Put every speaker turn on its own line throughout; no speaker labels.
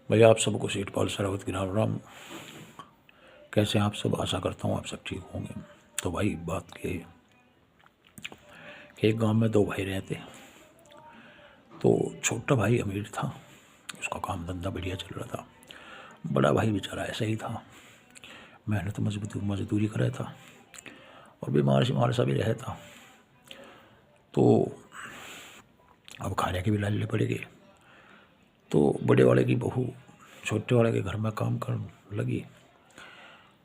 भैया आप सबको सीटपाल सरावत की राम राम। कैसे हैं आप सब? आशा करता हूँ आप सब ठीक होंगे। तो भाई बात की एक गांव में दो भाई रहते। तो छोटा भाई अमीर था, उसका काम धंधा बढ़िया चल रहा था। बड़ा भाई बेचारा ऐसा ही था, मेहनत मजदूरी कर रहा था और बीमार सा भी रहता। तो अब खाने के भी लाले पड़ेगी। तो बड़े वाले की बहू छोटे वाले के घर में काम करने लगी।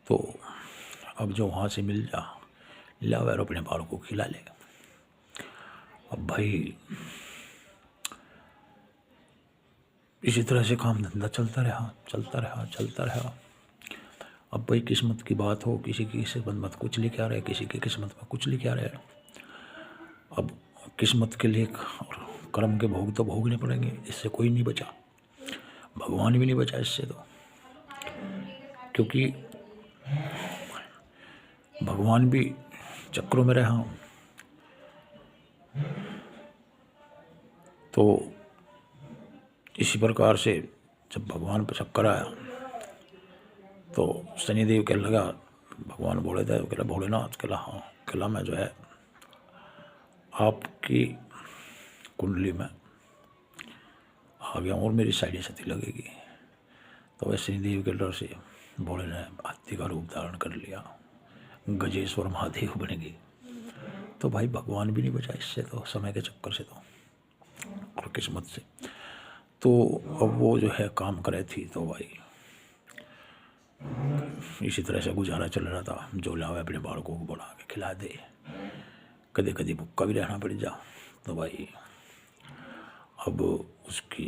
तो अब जो वहाँ से मिल ला और अपने बाल को खिला ले। अब भाई इसी तरह से काम धंधा चलता रहा। अब भाई किस्मत की बात हो, किसी की किस्मत कुछ लिखे आ रहा है, किसी की किस्मत में कुछ लिखे आ रहा है। अब किस्मत के लिए और कर्म के भोग तो भोगने पड़ेंगे, इससे कोई नहीं बचा, भगवान भी नहीं बचा इससे। तो क्योंकि भगवान भी चक्रों में रहा। तो इसी प्रकार से जब भगवान पर चक्कर आया तो शनिदेव कहने लगा, भगवान बोले थे, कहला भोलेनाथ, कहला हाँ, कहला मैं जो है आपकी कुंडली में आ गया और मेरी साइड सती लगेगी। तो वह शनिदेव के डर से भोले ने हाथी का रूप धारण कर लिया, गजेश्वर महादेव बनेगी। तो भाई भगवान भी नहीं बचा इससे, तो समय के चक्कर से तो और किस्मत से। तो अब वो जो है काम करे थी, तो भाई इसी तरह से गुजारा चल रहा था। जो लावे अपने बालकों को बुला के खिला दे, कभी कभी भुक्का भी रहना पड़ जा। तो भाई अब उसकी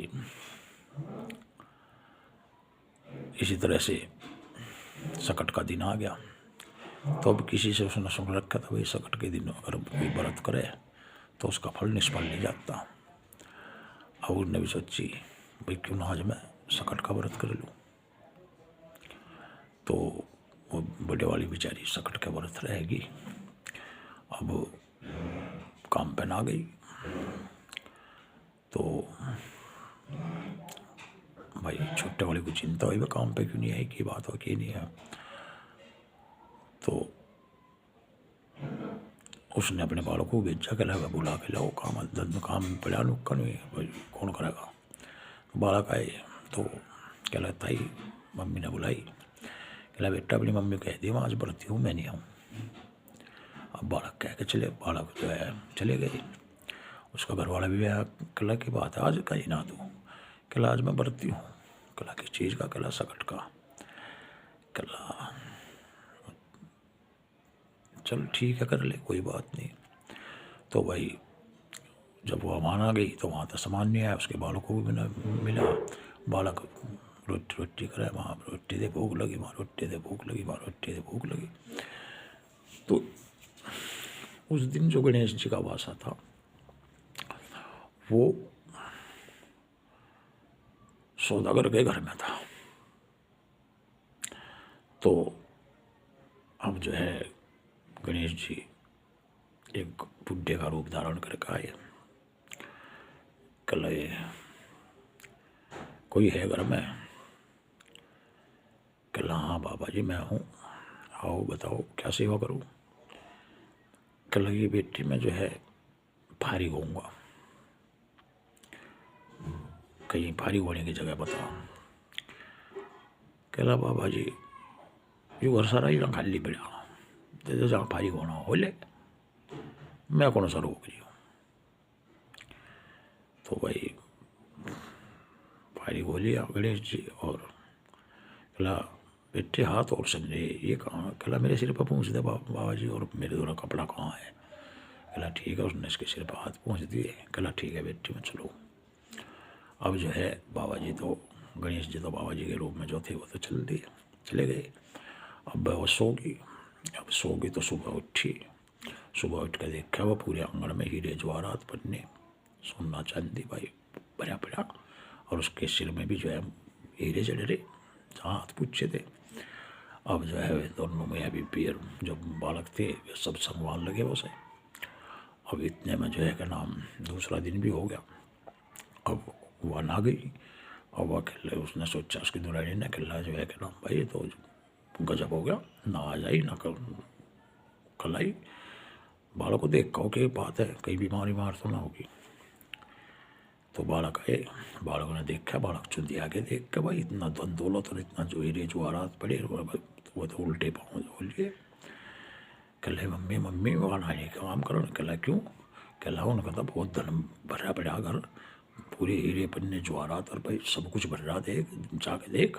इसी तरह से सकट का दिन आ गया। तो अब किसी से उसने सुन रखा था, भाई सकट के दिन अगर कोई व्रत करे तो उसका फल निष्फल नहीं जाता। और उसने भी सोची, भाई क्यों ना आज मैं सकट का व्रत कर लूँ। तो वो बड़े वाली बेचारी सकट का व्रत रहेगी। अब काम पे ना गई। तो भाई छोटे वाले को चिंता हुई, काम पे क्यों नहीं आई, की बात हो कि नहीं है। तो उसने अपने बालों को भेजा, कहला बुला के लाओ, काम पड़ा नुक्का नहीं भाई, कौन करेगा। तो बालक आए तो कहला ताई मम्मी ने बुलाई, कहला बेटा अपनी मम्मी कह दी मैं आज बरती हूँ, मैं नहीं आऊँ। अब बालक कह के चले, बालक जो है चले गए। उसका घर वाला भी आया, कहला की बात है आज कहीं ना दूँ, कहला आज मैं बरती हूँ। कहला किस चीज़ का, कहला सकट का। कहला चल ठीक है कर ले, कोई बात नहीं। तो भाई जब वो वहाँ आ गई तो वहाँ तो सामान नहीं आया, उसके बालों को भी मिला। बालक रोटी करे, वहाँ रोटी दे भूख लगी, वहाँ रोटी दे भूख लगी, वहाँ रोटी दे भूख लगी। तो उस दिन जो गणेश जी का वासा था वो सौदागर के घर में था। तो अब जो है गणेश जी एक बुढ़े का रूप धारण करके आए। कल कोई है घर में? कहला हाँ बाबा जी मैं हूँ, आओ बताओ क्या सेवा करूँ। कहला ये बेटी मैं जो है फारी होऊंगा, कहीं फारी होने की जगह बताओ। कहला बाबा जी यो घर सारा ही खाली पड़ा, तो जहाँ फारी होना हो ले, मैं कौन सा रोक रही हूँ। तो भाई फारी हो लिया गणेश जी। और कहला बेटे हाथ और समझे ये कहाँ। कहला मेरे सिर पर पहुँच दे बाबा जी, और मेरे द्वारा कपड़ा कहाँ है। कहला ठीक है, उसने इसके सिर पर हाथ पहुँच दिए। कहला ठीक है बेटी मैं चलो। अब जो है बाबा जी तो गणेश जी तो बाबा जी के रूप में जो थे वो तो चले गए। अब वो सोगी। अब सोगी तो सुबह उठी, सुबह उठ कर देखा वो पूरे आंगन में हीरे जवाहरात पन्ने सोना चांदी भाई भरा पड़ा, और उसके सिर में भी जो है हीरे जड़े रहे जहाँ हाथ पूछे थे। अब जो है दोनों में अभी पैर जो बालक थे वे सब संगवान लगे उसे। अब इतने में जो है क्या नाम दूसरा दिन भी हो गया। अब वह ना गई, और वह खेल उसने सोचा, उसकी दुरानी ने खेला जो है कि ना भाई तो गजब हो गया, ना आज आई ना कल आई, बालक को देख कहो कि बात है कहीं बीमारी मार तो ना होगी। तो बालक आए, बालक ने देखा, बालक चुंदी आगे देख के भाई इतना धन दौलत और इतना जो हीरे जवाहरात पड़े, वो तो उल्टे पाँव बोलिए। कहले मम्मी मम्मी वहाँ नानी का काम करो। कहला क्यों? कहला उनका तो बहुत धन भरा पड़ा घर, पूरे हीरे पन्ने जवाहरात और भाई सब कुछ भर रहा, देख जाके देख,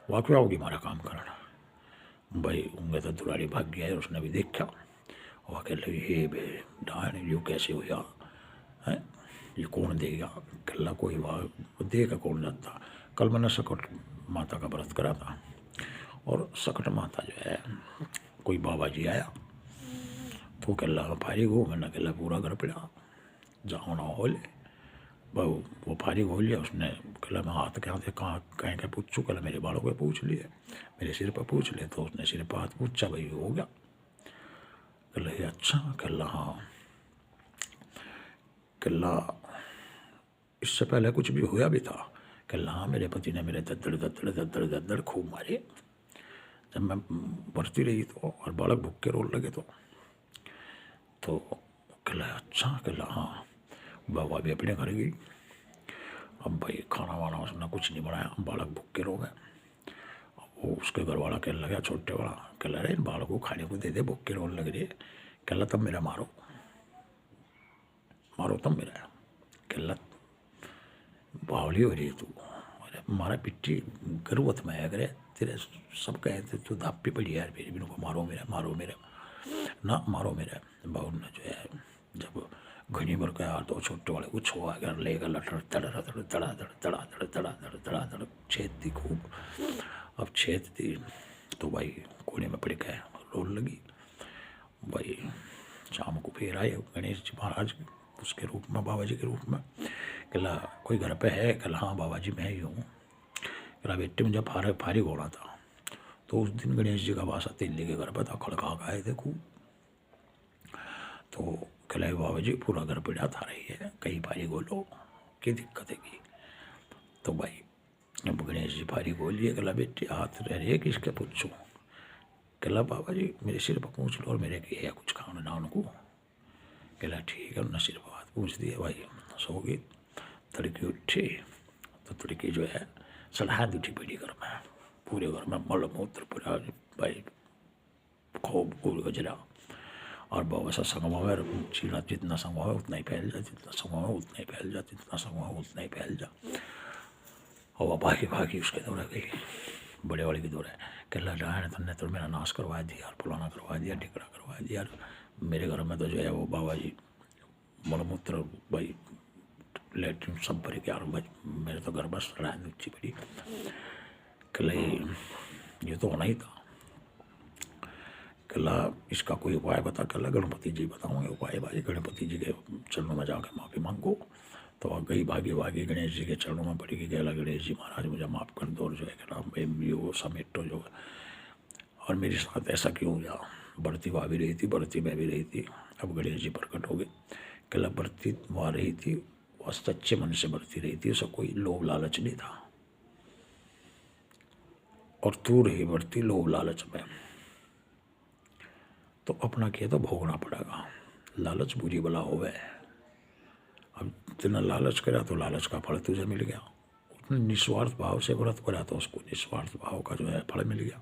वहाँ क्यों आओगी हमारा काम करना। भाई उनके तो दुरारी भाग गया है, उसने भी देखा और कह लगी हे बे डायन यो कैसे हो या है, ये कौन देगा। कल्ला कोई वाह देगा कौन जाता। कल मैंने सकट माता का व्रत करा था और सकट माता जो है कोई बाबा जी आया तो कल्ला फारी गो, मैंने कल्ला पूरा घर पड़ा जाओ ना हो ले। वो फारी हो लिया उसने। कल्ला मैं हाथ के हाथ कहाँ कहीं के पूछूँ, कल मेरे बालों पे पूछ लिए, मेरे सिर पर पूछ लिए। तो उसने सिर पर हाथ पूछा, भाई हो गया। कल्ला अच्छा। कल्ला हाँ। कल्ला इससे पहले कुछ भी होया भी था। कल्ला हाँ, मेरे पति ने मेरे दद्दड़ दद्दड़ दद्दड़ दद्दड़ खूब मारे जब मैं बढ़ती रही तो, और बालक भुक्के रोल लगे तो कल्ला अच्छा। कल्ला हाँ। बाबा भी अपने घर गई। अब भाई खाना वाना उसने कुछ नहीं बनाया, बालक भुक्के रो गए। वो उसके घर वाला कहने लगा, छोटे वाला कह रहे बालक को खाने को दे दे, भुक्के रोल लग रही है। कहला तब मेरा मारो, मारो तब मेरा। कहला बावली हो रही है तू, अरे मारा पिट्टी गरुवत में है, अगर तेरे सब कहे थे तू दाप पे पड़ी यार, मेरी बिनों को मारो मेरा, मारो मेरा ना, मारो मेरा। बाबू ने जो है जब घनी भर का यार तो छोटे वाले को छुआ कर लेगा, लड़ तड़ा तड़ा तड़ा तड़ा तड़ा तड़ा तड़ा तड़ा तड़ा छेद दी खूब। अब छेद दी तो भाई कोने में पड़ गया, रोल लगी। भाई शाम को फिर आए गणेश जी महाराज उसके रूप में, बाबा जी के रूप में। कहला कोई घर पे है? कहला हाँ बाबा जी मैं ही हूँ। कहला बेटे मुझे फारी घोड़ा था तो उस दिन गणेश जी का वासा तिल्ली के घर पर था, खड़का आए थे खूब। तो कहला बाबा जी पूरा घर पड़ा था रही है, कहीं फारी गोलो क्या दिक्कत है की। तो भाई अब गणेश जी फारी गोलिए। कहला बेटे हाथ रह रही है किसके पूछूँ। कहला बाबा जी मेरे सिर पर पूछ लो और मेरे की है कुछ खाना ना उनको। कहला ठीक है, उन्होंने सिर पर हाथ पूछ दिया। भाई सो गई। तड़की उठी तो तड़की जो है सड़हाद उठी पड़ी घर में, पूरे घर में मल मूत्र पूरा भाई खूब खूब गजरा। और बाबा सा संगवा चीना जितना संगवा है उतना ही फैल जा, जितना संगवा है उतना ही फैल जा, जितना संगवा है उतना ही फैल जा। और वह भागी भागी उसके दौरा गई, बड़े वाले की दौरा। कहला डायन तुमने तो मेरा नाश करवा दिया और पुलाना करवा दिया, टिकड़ा करवा दिया। मेरे घर में तो जो है वो बाबा जी मलमूत्र भाई लेटरिन सब भर के, और मेरे तो घर बस नीचे पड़ी। कहला ये तो होना ही था। कहला इसका कोई उपाय बता। कहला गणपति जी बताऊँगे उपाय। भाई गणपति जी के चरणों में जाकर माफ़ी मांगो। तो गई भागी भागी गणेश जी के चरणों में पड़ी कि कहला गणेश जी महाराज मुझे माफ़ कर दो, और जो है कहना भाई वो समेटो जो है, और मेरे साथ ऐसा क्यों हुआ। बढ़ती वहाँ भी रही थी, बढ़ती मैं भी रही थी। अब गणेश जी प्रकट हो गए। कहला बढ़ती वहाँ रही थी, वह सच्चे मन से बढ़ती रही थी, उसका कोई लोभ लालच नहीं था, और तू रही बढ़ती लोभ लालच में। तो अपना किया तो भोगना पड़ेगा, लालच बुरी बला होवे। अब इतना लालच करा तो लालच का फल तुझे मिल गया, उतने निस्वार्थ भाव से व्रत करा तो उसको निस्वार्थ भाव का जो है फल मिल गया।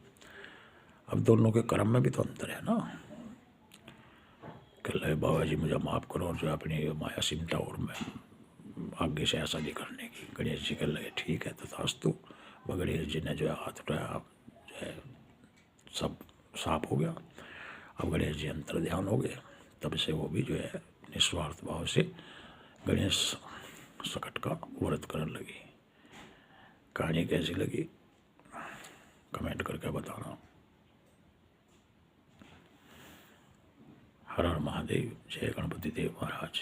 अब दोनों के कर्म में भी तो अंतर है ना। कह रहे बाबा जी मुझे माफ़ करो, और जो अपनी माया सिमटा और मैं आगे से ऐसा नहीं करने की। गणेश जी कह लगे ठीक है तथास्तु। वह गणेश जी ने जो है हाथ उठाया, जो है सब साफ हो गया। अब गणेश जी अंतर ध्यान हो गए, तब से वो भी जो है निस्वार्थ भाव से गणेश सकट का व्रत करने लगी। कहानी कैसी लगी कमेंट करके बताना। हर हर महादेव, जय गणपति देव महाराज।